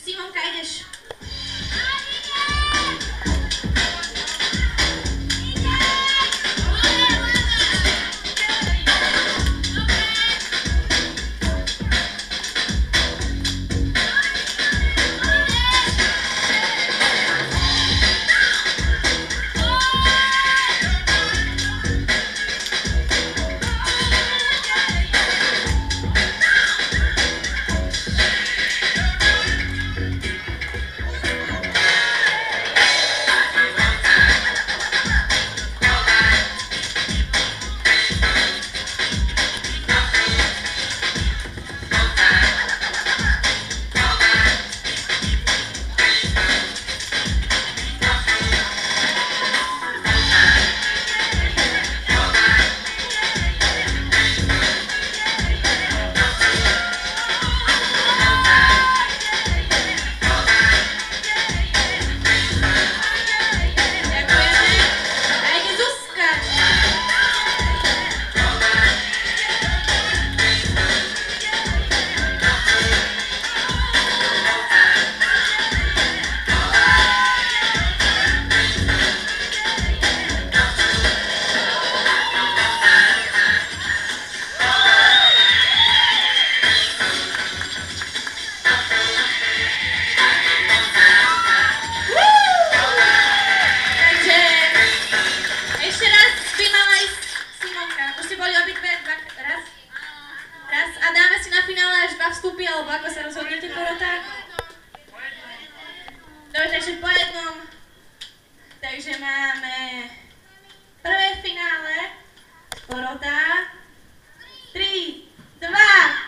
Simonka, ideš. A dáme si na finále až 2 vstupy, alebo ako sa rozhodnete, porota? Dobre, takže po jednom. Takže máme prvé finále. Porota. 3, 2,